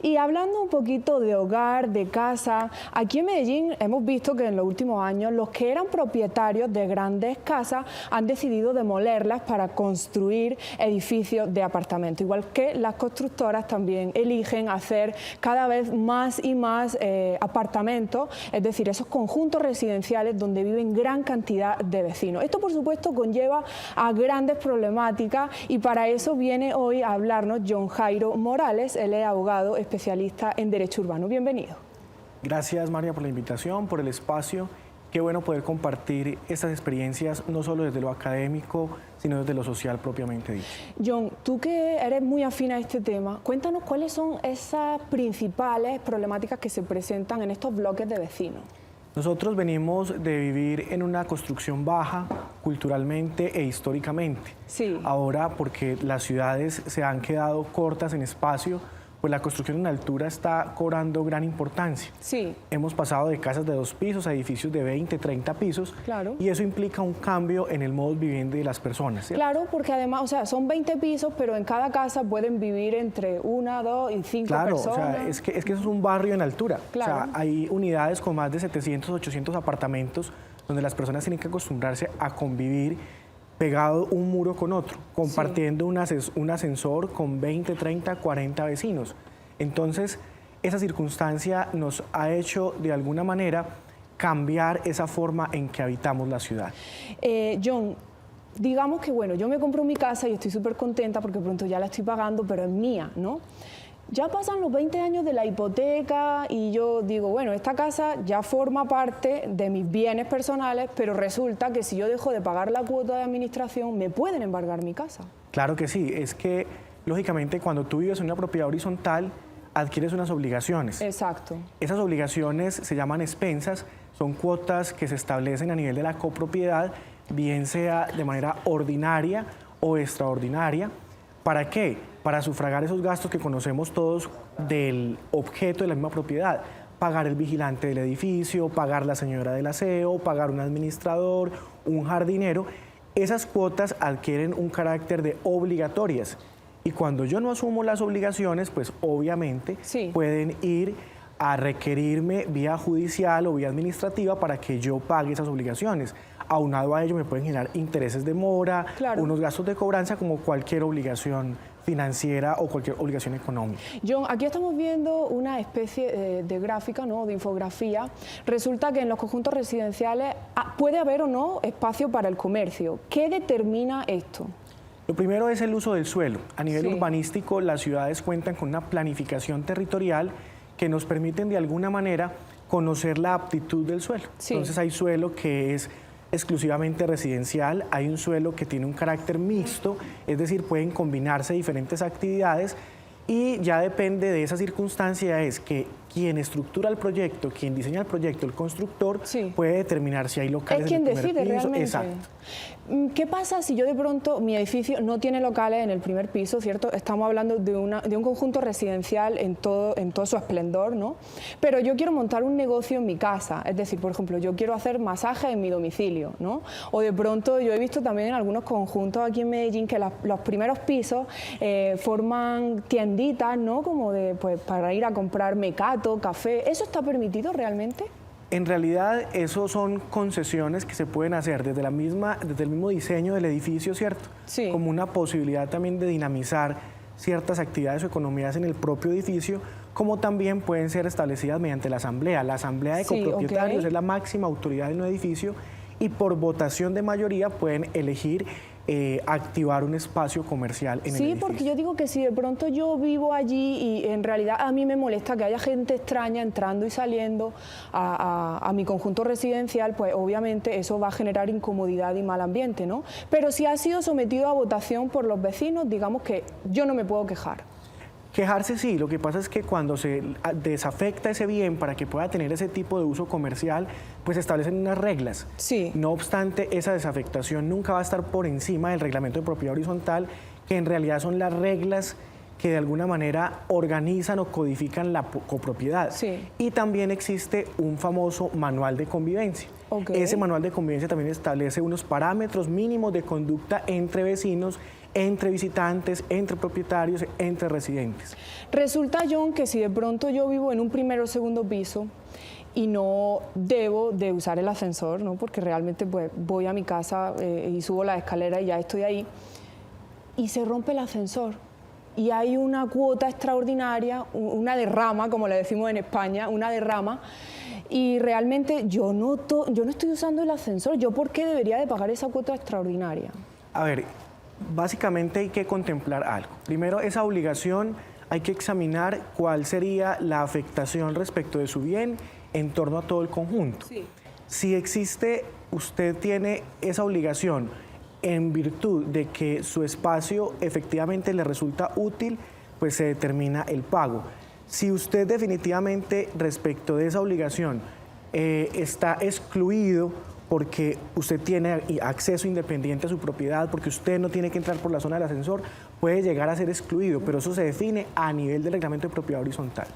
Y hablando un poquito de hogar, de casa, aquí en Medellín hemos visto que en los últimos años los que eran propietarios de grandes casas han decidido demolerlas para construir edificios de apartamentos, igual que las constructoras también eligen hacer cada vez más y más apartamentos, es decir, esos conjuntos residenciales donde viven gran cantidad de vecinos. Esto, por supuesto, conlleva a grandes problemáticas y para eso viene hoy a hablarnos John Jairo Morales. Él es abogado especialista en Derecho Urbano. Bienvenido. Gracias, María, por la invitación, por el espacio. Qué bueno poder compartir estas experiencias, no solo desde lo académico, sino desde lo social propiamente dicho. John, tú que eres muy afín a este tema, cuéntanos cuáles son esas principales problemáticas que se presentan en estos bloques de vecinos. Nosotros venimos de vivir en una construcción baja culturalmente e históricamente. Sí. Ahora, porque las ciudades se han quedado cortas en espacio, pues la construcción en altura está cobrando gran importancia. Sí. Hemos pasado de casas de 2 pisos a edificios de 20, 30 pisos. Claro. Y eso implica un cambio en el modus vivendi de las personas, ¿cierto? Claro, porque además, o sea, son 20 pisos, pero en cada casa pueden vivir entre 1, 2 y 5 personas. Claro, o sea, es que eso es un barrio en altura. Claro. O sea, hay unidades con más de 700, 800 apartamentos donde las personas tienen que acostumbrarse a convivir pegado un muro con otro, compartiendo un ascensor con 20, 30, 40 vecinos. Entonces, esa circunstancia nos ha hecho, de alguna manera, cambiar esa forma en que habitamos la ciudad. John, digamos que, bueno, yo me compro mi casa y estoy súper contenta porque pronto ya la estoy pagando, pero es mía, ¿no? Ya pasan los 20 años de la hipoteca y yo digo, bueno, esta casa ya forma parte de mis bienes personales, pero resulta que si yo dejo de pagar la cuota de administración, me pueden embargar mi casa. Claro que sí, es que, lógicamente, cuando tú vives en una propiedad horizontal, adquieres unas obligaciones. Exacto. Esas obligaciones se llaman expensas, son cuotas que se establecen a nivel de la copropiedad, bien sea de manera ordinaria o extraordinaria. ¿Para qué? Para sufragar esos gastos que conocemos todos del objeto de la misma propiedad. Pagar el vigilante del edificio, pagar la señora del aseo, pagar un administrador, un jardinero. Esas cuotas adquieren un carácter de obligatorias. Y cuando yo no asumo las obligaciones, pues obviamente pueden ir a requerirme vía judicial o vía administrativa para que yo pague esas obligaciones. Aunado a ello me pueden generar intereses de mora, unos gastos de cobranza como cualquier obligación financiera o cualquier obligación económica. John, aquí estamos viendo una especie de gráfica, ¿no?, de infografía. Resulta que en los conjuntos residenciales puede haber o no espacio para el comercio. ¿Qué determina esto? Lo primero es el uso del suelo. A nivel urbanístico, las ciudades cuentan con una planificación territorial que nos permiten de alguna manera conocer la aptitud del suelo. Entonces hay suelo que es exclusivamente residencial, hay un suelo que tiene un carácter mixto, es decir, pueden combinarse diferentes actividades y ya depende de esa circunstancia, es que quien estructura el proyecto, quien diseña el proyecto, el constructor, puede determinar si hay locales es quien en el primer decide piso. realmente. Exacto. ¿Qué pasa si yo de pronto, mi edificio no tiene locales en el primer piso, ¿cierto? Estamos hablando de un conjunto residencial en todo su esplendor, ¿no? Pero yo quiero montar un negocio en mi casa, es decir, por ejemplo, yo quiero hacer masajes en mi domicilio, ¿no? O de pronto yo he visto también en algunos conjuntos aquí en Medellín que los primeros pisos forman tienditas, ¿no? Como de, pues, para ir a comprar mecato, café. ¿Eso está permitido realmente? En realidad, eso son concesiones que se pueden hacer desde el mismo diseño del edificio, ¿cierto? Sí. Como una posibilidad también de dinamizar ciertas actividades o economías en el propio edificio, como también pueden ser establecidas mediante la asamblea. La asamblea de copropietarios es la máxima autoridad en un edificio y por votación de mayoría pueden elegir activar un espacio comercial en el edificio. Sí, porque yo digo que si de pronto yo vivo allí y en realidad a mí me molesta que haya gente extraña entrando y saliendo a mi conjunto residencial, pues obviamente eso va a generar incomodidad y mal ambiente, ¿no? Pero si ha sido sometido a votación por los vecinos, digamos que yo no me puedo quejar. Quejarse sí, lo que pasa es que cuando se desafecta ese bien para que pueda tener ese tipo de uso comercial, pues se establecen unas reglas. Sí. No obstante, esa desafectación nunca va a estar por encima del reglamento de propiedad horizontal, que en realidad son las reglas que de alguna manera organizan o codifican la copropiedad. Sí. Y también existe un famoso manual de convivencia. Okay. Ese manual de convivencia también establece unos parámetros mínimos de conducta entre vecinos entre visitantes, entre propietarios, entre residentes. Resulta, John, que si de pronto yo vivo en un primero o segundo piso y no debo de usar el ascensor, ¿no? Porque realmente pues, voy a mi casa y subo la escalera y ya estoy ahí, y se rompe el ascensor y hay una cuota extraordinaria, una derrama, como le decimos en España, una derrama, y realmente yo no estoy usando el ascensor. ¿Yo por qué debería de pagar esa cuota extraordinaria? A ver, básicamente hay que contemplar algo. Primero, esa obligación hay que examinar cuál sería la afectación respecto de su bien en torno a todo el conjunto. Sí. Si existe, usted tiene esa obligación en virtud de que su espacio efectivamente le resulta útil, pues se determina el pago. Si usted definitivamente respecto de esa obligación está excluido porque usted tiene acceso independiente a su propiedad, porque usted no tiene que entrar por la zona del ascensor, puede llegar a ser excluido, pero eso se define a nivel del reglamento de propiedad horizontal.